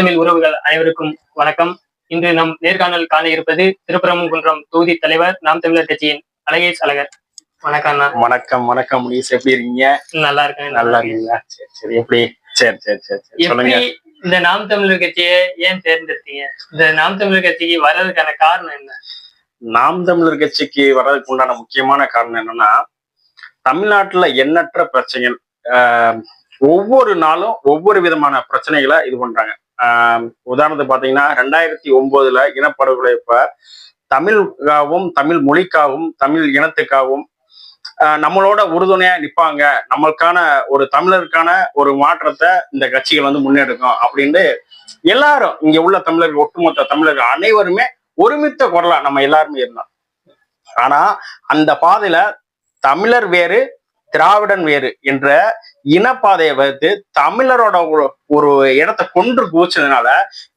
தமிழ் உறவுகள் அனைவருக்கும் வணக்கம். இன்று நம் நேர்காணல் காண இருப்பது திருப்பரங்குன்றம் தொகுதி தலைவர் நாம் தமிழர் கட்சியின் அழகேஷ் அழகர். வணக்கம் அண்ணா. வணக்கம் வணக்கம் முனிஸ், எப்படி இருக்கீங்க? நல்லா இருக்கேன். நல்லா இருக்கீங்களா? சரி சரி. எப்படி? சரி சரி சரி சரி. எப்படி இந்த நாம் தமிழர் கட்சியை ஏன் தேர்ந்தெடுத்தீங்க? இந்த நாம் தமிழர் கட்சிக்கு வர்றதுக்கான காரணம் என்ன? நாம் தமிழர் கட்சிக்கு வர்றதுக்கு உண்டான முக்கியமான காரணம் என்னன்னா, தமிழ்நாட்டுல எண்ணற்ற பிரச்சனைகள், ஒவ்வொரு நாளும் ஒவ்வொரு விதமான பிரச்சனைகளை இது பண்றாங்க. உதாரணத்துக்கு பாத்தீங்கன்னா 2009 இனப்படுகொலைப்ப தமிழுக்காகவும் தமிழ் மொழிக்காகவும் தமிழ் இனத்துக்காகவும் நம்மளோட உறுதுணையா நிற்பாங்க, நம்மளுக்கான ஒரு தமிழருக்கான ஒரு மாற்றத்தை இந்த கட்சிகள் வந்து முன்னெடுக்கும் அப்படின்னு எல்லாரும் இங்க உள்ள தமிழர்கள், ஒட்டுமொத்த தமிழர்கள் அனைவருமே ஒருமித்த குரலா நம்ம எல்லாருமே இருந்தோம். ஆனா அந்த பாதையில தமிழர் வேறு திராவிடன் வேறு என்ற இனப்பாதையை வைத்து தமிழரோட ஒரு இடத்தை கொன்று குவிச்சதுனால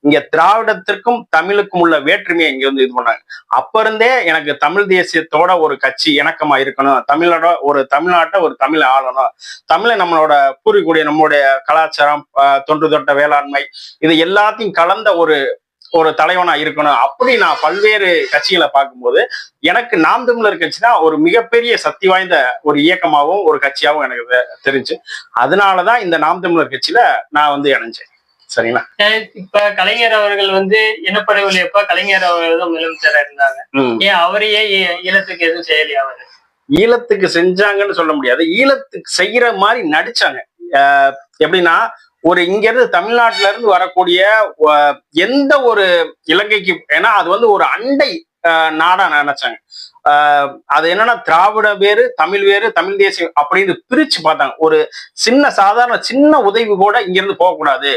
இங்க திராவிடத்திற்கும் தமிழுக்கும் உள்ள வேற்றுமையை இங்க வந்து இது பண்ணாங்க. அப்ப இருந்தே எனக்கு தமிழ் தேசியத்தோட ஒரு கட்சி இணக்கமா இருக்கணும், தமிழோட ஒரு தமிழ்நாட்டை ஒரு தமிழ் ஆளணும், தமிழை நம்மளோட பூர்வீகக்கூடிய நம்மளுடைய கலாச்சாரம், தொன்று தொட்ட வேளாண்மை, இது எல்லாத்தையும் கலந்த ஒரு தலைவனா இருக்கணும். அப்படி நான் பல்வேறு கட்சிகளை பார்க்கும்போது எனக்கு நாம் தமிழர் கட்சி தான் ஒரு மிகப்பெரிய சக்தி வாய்ந்த ஒரு இயக்கமாகவும் ஒரு கட்சியாகவும் எனக்கு தெரிஞ்சு, அதனாலதான் இந்த நாம் தமிழர் கட்சியில நான் வந்து இணைஞ்சேன். சரிங்களா? இப்ப கலைஞர் அவர்கள் வந்து இனப்படுகொலையப்ப கலைஞர் அவர்கள் தான் முதலமைச்சரா இருந்தாங்க. ஏன் அவரையே ஈழத்துக்கு எதுவும் செய்யலையா? அவரு ஈழத்துக்கு செஞ்சாங்கன்னு சொல்ல முடியாது, ஈழத்துக்கு செய்யற மாதிரி நடிச்சாங்க. எப்படின்னா, ஒரு இங்க இருந்து தமிழ்நாட்டுல இருந்து வரக்கூடிய எந்த ஒரு இலங்கைக்கு, ஏன்னா அது வந்து ஒரு அண்டை நாடா நினைச்சாங்க. அது என்னன்னா திராவிட வேறு தமிழ் வேறு தமிழ் தேசியம் அப்படின்னு பிரிச்சு பார்த்தாங்க. ஒரு சாதாரண சின்ன உதவி கூட இங்க இருந்து போகக்கூடாது,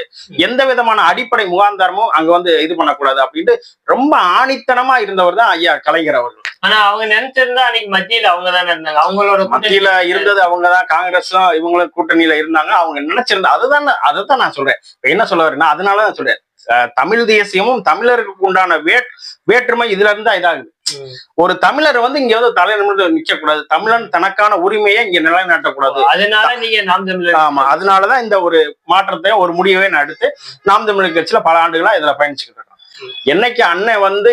எந்த விதமான அடிப்படை முகாந்தாரமும் அங்க வந்து இது பண்ணக்கூடாது அப்படின்ட்டு ரொம்ப ஆணித்தனமா இருந்தவர் தான் ஐயா கலைஞர் அவர்கள். ஆனா அவங்க நினைச்சிருந்தா அன்னைக்கு மத்தியில அவங்கதானே இருந்தாங்க, அவங்களோட மத்தியில இருந்தது அவங்கதான், காங்கிரஸும் இவங்களும் கூட்டணியில இருந்தாங்க. அவங்க நினைச்சிருந்தா அதைத்தான் நான் சொல்றேன். என்ன சொல்ல வரேன்னா, அதனாலதான் சொல்றேன், தமிழ் தேசியமும் தமிழருக்கு உண்டான வேற்றுமை இதுல இருந்தா இதாகுது. ஒரு தமிழர் வந்து இங்க வந்து தலைநிமிர்ந்து நிக்க கூடாது, தமிழன் தனக்கான உரிமையை இங்க நிலைநாட்டக்கூடாது. அதனால நீங்க நாம் தமிழர். ஆமா, அதனாலதான் இந்த ஒரு மாற்றத்தை ஒரு முடிவை நான் எடுத்து நாம் தமிழர் கட்சியில பல ஆண்டுகளா இதுல பயணிச்சுக்கிட்டு இருக்கோம். என்னைக்கு அண்ணன் வந்து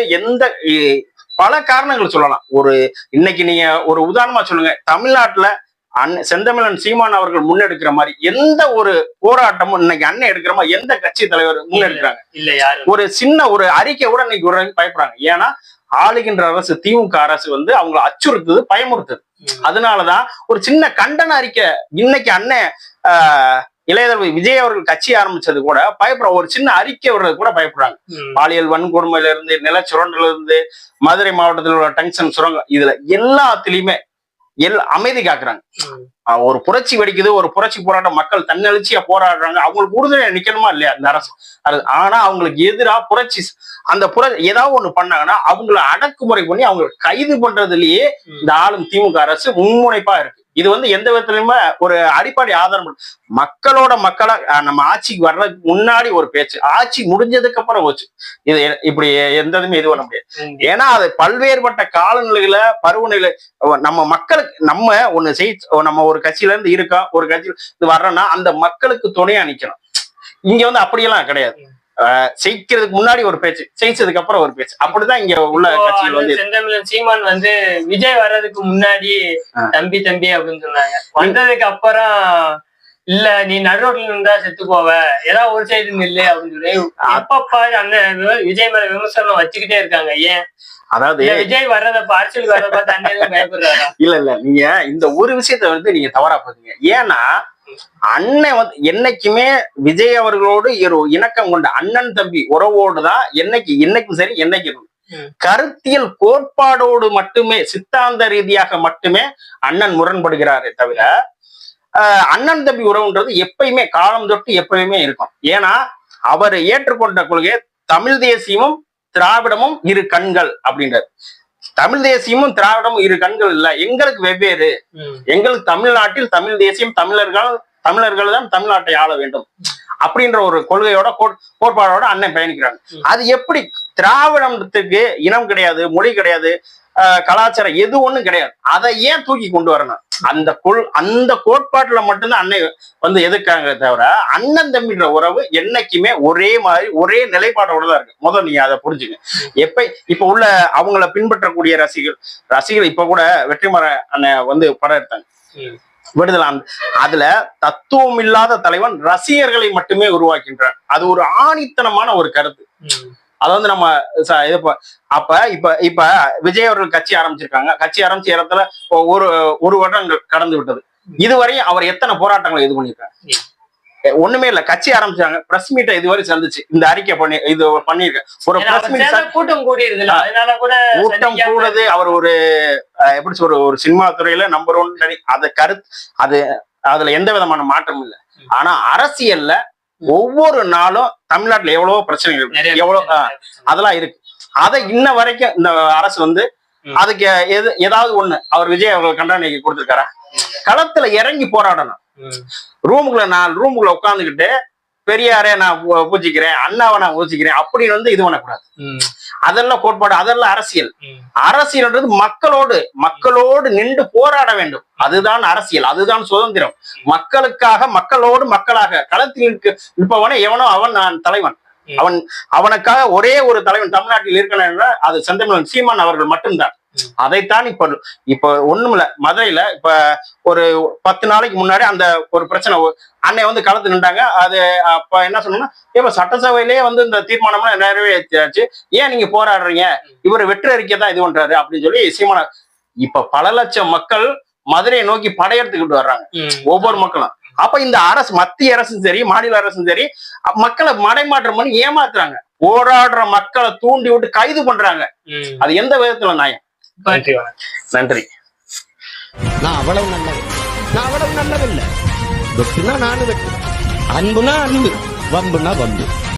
பல காரணங்கள் சொல்லலாம். இன்னைக்கு நீங்க ஒரு உதாரணமா சொல்லுங்க, தமிழ்நாட்டுல செந்தமிழன் சீமான் அவர்கள் முன்னெடுக்கிற மாதிரி எந்த ஒரு போராட்டமும் இன்னைக்கு அண்ணன் எடுக்கிற மாதிரி எந்த கட்சி தலைவர் முன்னெடுக்கிறாங்க இல்ல? ஒரு சின்ன ஒரு அறிக்கை கூட இன்னைக்கு ஒரு பயப்படுறாங்க. ஏன்னா ஆளுகின்ற அரசு, திமுக அரசு வந்து அவங்களை அச்சுறுத்துது, பயமுறுத்துது. அதனாலதான் ஒரு சின்ன கண்டன அறிக்கை இன்னைக்கு அண்ணன் இளையதளபதி விஜய் அவர்கள் கட்சி ஆரம்பிச்சது கூட பயப்படுறாங்க. ஒரு சின்ன அறிக்கை வர்றது கூட பயப்படுறாங்க. பாலியல் வன்கொடுமையில இருந்து, நிலச்சுரண்டுல இருந்து, மதுரை மாவட்டத்தில் உள்ள டங்ஷன் சுரங்கம், இதுல எல்லாத்திலயுமே அமைதி காக்குறாங்க. ஒரு புரட்சி வெடிக்குது, ஒரு புரட்சி போராட்டம், மக்கள் தன்னெழுச்சியா போராடுறாங்க, அவங்களுக்கு உறுதுணையா நிக்கணுமா இல்லையா இந்த அரசு? ஆனா அவங்களுக்கு எதிராக அந்த ஏதாவது ஒண்ணு பண்ணாங்கன்னா அவங்களை அடக்குமுறை பண்ணி அவங்களை கைது பண்றதுலயே இந்த ஆளும் திமுக அரசு மும்முனைப்பா இருக்கு. இது வந்து எந்த விதத்திலுமே ஒரு அடிப்படை ஆதாரம். மக்களா நம்ம ஆட்சிக்கு வர்றதுக்கு முன்னாடி ஒரு பேச்சு, ஆட்சி முடிஞ்சதுக்கு அப்புறம் போச்சு. இது இப்படி எந்ததுமே இது பண்ண முடியாது. ஏன்னா அது பல்வேறுபட்ட காலநிலையில, பருவநிலை, நம்ம மக்களுக்கு நம்ம ஒரு கட்சியில இருந்து இருக்கோம், ஒரு கட்சியில இது வர்றோம்னா அந்த மக்களுக்கு துணையா நிக்கணும். இங்க வந்து அப்படியெல்லாம் கிடையாது. செய்கிறதுக்கு முன்னாடி ஒரு பேச்சு, செய்ததுக்கு அப்புறம் ஒரு பேச்சு, அப்படிதான் இங்க உள்ள கட்சிகள் வந்து. செந்தமிழன் சீமான் வந்து விஜய் வர்றதுக்கு முன்னாடி தம்பி தம்பி அப்படின்னு சொன்னாங்க. வந்ததுக்கு அப்புறம் இல்ல நீ நடுரோட்ல இருந்தா செத்து போவ, ஏதாவது ஒரு சைடு நில்லு அப்படின்னு சொல்லி அப்பப்பா அந்த விஜய் மேல விமர்சனம் வச்சுக்கிட்டே இருக்காங்க. ஏன்? அதாவது விஜய் வர்றத அரசியல் வர்றத பார்த்து அண்ணன் பயப்படுறாங்க. இல்ல நீங்க இந்த ஒரு விஷயத்த வந்து நீங்க தவறா பாத்தீங்க. ஏன்னா அண்ணன் வந்து என்னைக்குமே விஜய் அவர்களோடு இணக்கம் கொண்ட அண்ணன் தம்பி உறவோடுதான் என்னைக்கும் சரி, என்னைக்கும் கருத்தியல் கோட்பாடோடு மட்டுமே, சித்தாந்த ரீதியாக மட்டுமே அண்ணன் முரண்படுகிறாரே தவிர அண்ணன் தம்பி உறவுன்றது எப்பயுமே காலம் தொட்டு எப்பயுமே இருக்கும். ஏன்னா அவர் ஏற்றுக்கொண்ட கொள்கை தமிழ் தேசியமும் திராவிடமும் இரு கண்கள் அப்படின்றார். தமிழ் தேசியமும் திராவிடமும் இரு கண்கள் இல்ல, எங்களுக்கு வெவ்வேறு. எங்களுக்கு தமிழ்நாட்டில் தமிழ் தேசியம், தமிழர்கள் தான் தமிழ்நாட்டை ஆள வேண்டும் அப்படின்ற ஒரு கொள்கையோட கோட்பாடோட அண்ணன் பயணிக்கிறாங்க. அது எப்படி? திராவிடத்துக்கு இனம் கிடையாது, மொழி கிடையாது, கலாச்சாரம் எது ஒண்ணும் கிடையாது. அதை ஏன் தூக்கி கொண்டு வரணும்? அந்த கோட்பாட்டுல மட்டும்தான் அன்னை வந்து எதிர்க்காங்க தவிர அண்ணன் தம்பின்ற உறவு என்னைக்குமே ஒரே மாதிரி ஒரே நிலைப்பாடோட தான் இருக்கு. முதல்ல நீங்க அதை புரிஞ்சுங்க. இப்ப உள்ள அவங்கள பின்பற்றக்கூடிய ரசிகர்கள் இப்ப கூட வெற்றிமாற அண்ணன் வந்து படம் எடுத்தாங்க விடுதலை. அதுல தத்துவம் இல்லாத தலைவன் ரசிகர்களை மட்டுமே உருவாக்கின்றான். அது ஒரு ஆணித்தனமான ஒரு கருத்து. அது வந்து நம்ம இப்ப விஜய் அவர்கள் கட்சி ஆரம்பிச்சிருக்காங்க. கட்சி ஆரம்பிச்ச இடத்துல ஒரு வருடங்கள் கடந்து விட்டது. இதுவரையும் அவர் எத்தனை போராட்டங்களை இது பண்ணிருக்காங்க? ஒண்ணுமே இல்ல. கட்சி ஆரம்பிச்சாங்க, பிரஸ் மீட்டை இதுவரை சந்திச்சு இந்த அறிக்கை பண்ணிருக்க ஒரு பிரஸ் மீட் கூட்டம் கூடுது. அவர் ஒரு எப்படி சொல்ற ஒரு சினிமா துறையில நம்பர் 1 அது கருத்து. அதுல எந்த விதமான மாற்றமும் இல்லை. ஆனா அரசியல்ல ஒவ்வொரு நாளும் தமிழ்நாட்டுல எவ்வளவோ பிரச்சனைகள் இருக்கு, எவ்வளவு அதெல்லாம் இருக்கு. அதை இன்ன வரைக்கும் இந்த அரசு வந்து அதுக்கு ஏதாவது ஒண்ணு அவர் விஜய் அவர்கள் கண்டனைக்கு கொடுத்திருக்காரா? களத்துல இறங்கி போராடணும். ரூமுக்குள்ள உட்கார்ந்துகிட்டு பெரியாரே நான் பூஜிக்கிறேன், அண்ணாவை நான் பூஜிக்கிறேன் அப்படின்னு வந்து இது பண்ணக்கூடாது. அதெல்லாம் கோட்பாடு, அதெல்லாம் அரசியல்ன்றது மக்களோடு நின்று போராட வேண்டும். அதுதான் அரசியல், அதுதான் சுதந்திரம். மக்களுக்காக மக்களாக களத்தில் இருப்பவனே எவனோ அவன் நான் தலைவன். அவனுக்காக ஒரே ஒரு தலைவன் தமிழ்நாட்டில் இருக்கணும் என்றால் அது செந்தமிழன் சீமான் அவர்கள் மட்டும்தான். அதைத்தான் இப்ப ஒண்ணுமில்ல. மதுரையில இப்ப ஒரு 10 நாளைக்கு முன்னாடி அந்த ஒரு பிரச்சனை அன்னை வந்து களத்து நின்றாங்க. அது அப்ப என்ன சொன்னோம்னா, இப்ப சட்டசபையிலேயே வந்து இந்த தீர்மானம்லாம் நிறைவேற்றியாச்சு, ஏன் நீங்க போராடுறீங்க, இவர் வெற்றி அறிக்கை தான் இது பண்றாரு அப்படின்னு சொல்லி சீமான. இப்ப பல லட்சம் மக்கள் மதுரையை நோக்கி படையெடுத்துக்கிட்டு வர்றாங்க, ஒவ்வொரு மக்களும். அப்ப இந்த அரசு, மத்திய அரசும் சரி மாநில அரசும் சரி, மக்களை மடைமாற்றம் பண்ணி ஏமாத்துறாங்க. போராடுற மக்களை தூண்டி விட்டு கைது பண்றாங்க. அது எந்த விதத்துல நியாயம்? நன்றி. நான் அவ்வளவு நல்லவில்லை. வெட்டுனா நானும் வெட்டு, அன்புனா அன்பு, வம்புனா வம்பு.